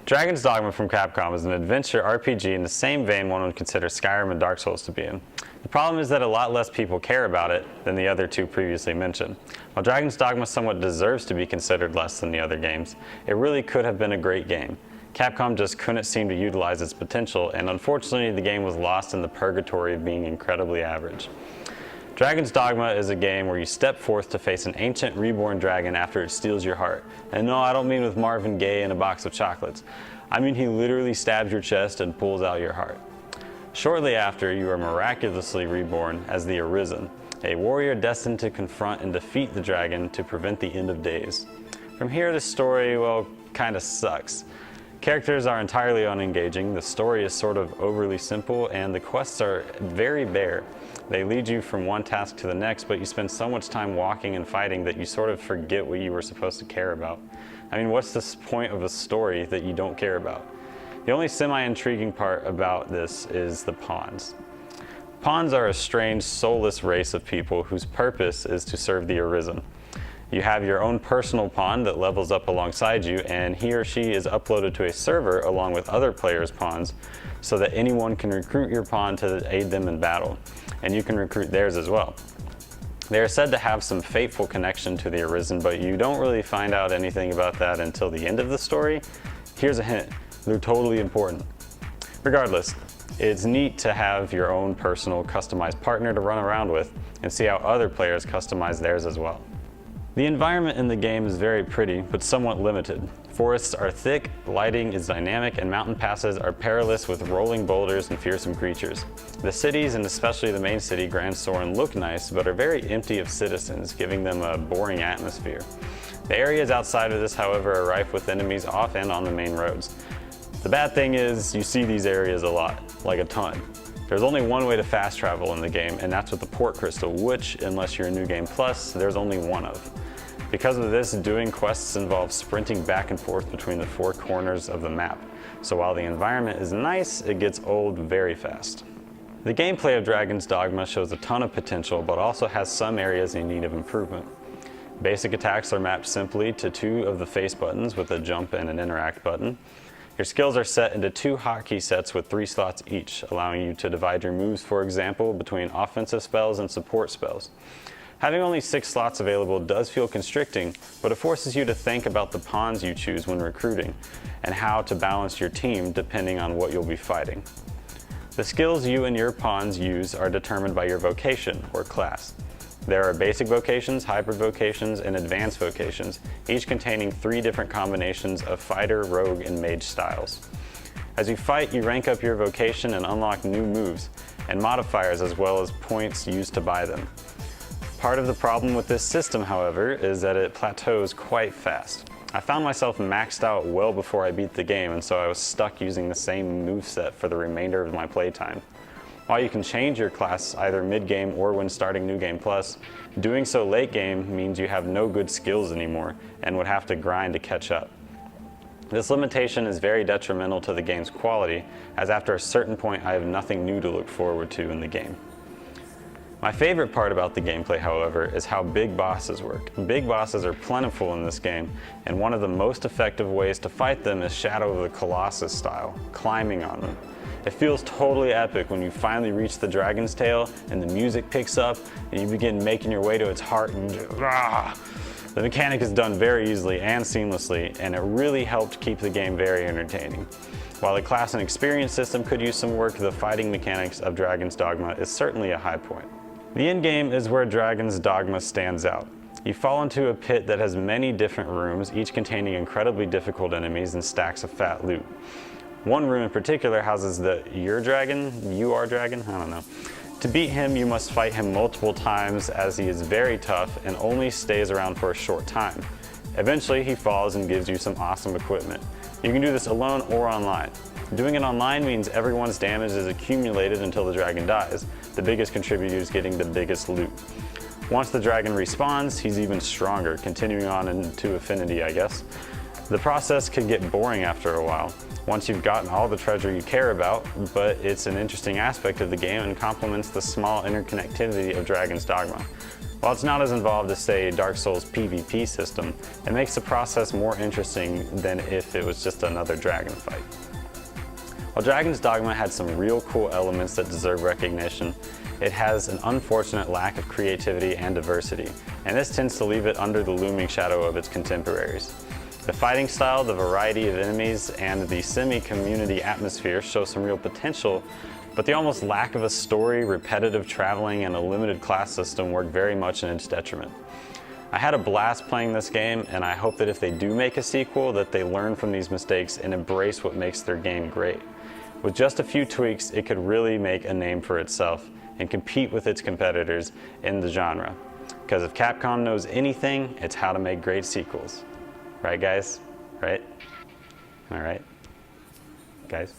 Dragon's Dogma from Capcom is an adventure RPG in the same vein one would consider Skyrim and Dark Souls to be in. The problem is that a lot less people care about it than the other two previously mentioned. While Dragon's Dogma somewhat deserves to be considered less than the other games, it really could have been a great game. Capcom just couldn't seem to utilize its potential, and unfortunately the game was lost in the purgatory of being incredibly average. Dragon's Dogma is a game where you step forth to face an ancient reborn dragon after it steals your heart. And no, I don't mean with Marvin Gaye and a box of chocolates. I mean he literally stabs your chest and pulls out your heart. Shortly after, you are miraculously reborn as the Arisen, a warrior destined to confront and defeat the dragon to prevent the end of days. From here, the story, well, kinda sucks. Characters are entirely unengaging, the story is sort of overly simple, and the quests are very bare. They lead you from one task to the next, but you spend so much time walking and fighting that you sort of forget what you were supposed to care about. I mean, what's the point of a story that you don't care about? The only semi-intriguing part about this is the pawns. Pawns are a strange, soulless race of people whose purpose is to serve the Arisen. You have your own personal pawn that levels up alongside you, and he or she is uploaded to a server along with other players' pawns so that anyone can recruit your pawn to aid them in battle, and you can recruit theirs as well. They are said to have some fateful connection to the Arisen, but you don't really find out anything about that until the end of the story. Here's a hint, they're totally important. Regardless, it's neat to have your own personal customized partner to run around with and see how other players customize theirs as well. The environment in the game is very pretty, but somewhat limited. Forests are thick, lighting is dynamic, and mountain passes are perilous with rolling boulders and fearsome creatures. The cities, and especially the main city, Grand Soren, look nice, but are very empty of citizens, giving them a boring atmosphere. The areas outside of this, however, are rife with enemies off and on the main roads. The bad thing is, you see these areas a lot, like a ton. There's only one way to fast travel in the game, and that's with the port crystal, which, unless you're a New Game Plus, there's only one of. Because of this, doing quests involves sprinting back and forth between the four corners of the map. So while the environment is nice, it gets old very fast. The gameplay of Dragon's Dogma shows a ton of potential, but also has some areas in need of improvement. Basic attacks are mapped simply to two of the face buttons with a jump and an interact button. Your skills are set into two hotkey sets with 3 slots each, allowing you to divide your moves, for example, between offensive spells and support spells. Having only 6 slots available does feel constricting, but it forces you to think about the pawns you choose when recruiting, and how to balance your team depending on what you'll be fighting. The skills you and your pawns use are determined by your vocation, or class. There are basic vocations, hybrid vocations, and advanced vocations, each containing 3 different combinations of fighter, rogue, and mage styles. As you fight, you rank up your vocation and unlock new moves, and modifiers as well as points used to buy them. Part of the problem with this system, however, is that it plateaus quite fast. I found myself maxed out well before I beat the game, and so I was stuck using the same moveset for the remainder of my playtime. While you can change your class either mid-game or when starting New Game Plus, doing so late game means you have no good skills anymore and would have to grind to catch up. This limitation is very detrimental to the game's quality, as after a certain point I have nothing new to look forward to in the game. My favorite part about the gameplay, however, is how big bosses work. Big bosses are plentiful in this game, and one of the most effective ways to fight them is Shadow of the Colossus style, climbing on them. It feels totally epic when you finally reach the dragon's tail and the music picks up and you begin making your way to its heart and The mechanic is done very easily and seamlessly, and it really helped keep the game very entertaining. While the class and experience system could use some work, the fighting mechanics of Dragon's Dogma is certainly a high point. The endgame is where Dragon's Dogma stands out. You fall into a pit that has many different rooms, each containing incredibly difficult enemies and stacks of fat loot. One room in particular houses the dragon? I don't know. To beat him, you must fight him multiple times as he is very tough and only stays around for a short time. Eventually, he falls and gives you some awesome equipment. You can do this alone or online. Doing it online means everyone's damage is accumulated until the dragon dies. The biggest contributor is getting the biggest loot. Once the dragon respawns, he's even stronger, continuing on into Affinity, I guess. The process could get boring after a while, once you've gotten all the treasure you care about, but it's an interesting aspect of the game and complements the small interconnectivity of Dragon's Dogma. While it's not as involved as, say, Dark Souls' PvP system, it makes the process more interesting than if it was just another dragon fight. While Dragon's Dogma had some real cool elements that deserve recognition, it has an unfortunate lack of creativity and diversity, and this tends to leave it under the looming shadow of its contemporaries. The fighting style, the variety of enemies, and the semi-community atmosphere show some real potential, but the almost lack of a story, repetitive traveling, and a limited class system work very much in its detriment. I had a blast playing this game, and I hope that if they do make a sequel, that they learn from these mistakes and embrace what makes their game great. With just a few tweaks, it could really make a name for itself and compete with its competitors in the genre. Because if Capcom knows anything, it's how to make great sequels. Right, guys? Right? All right. Guys?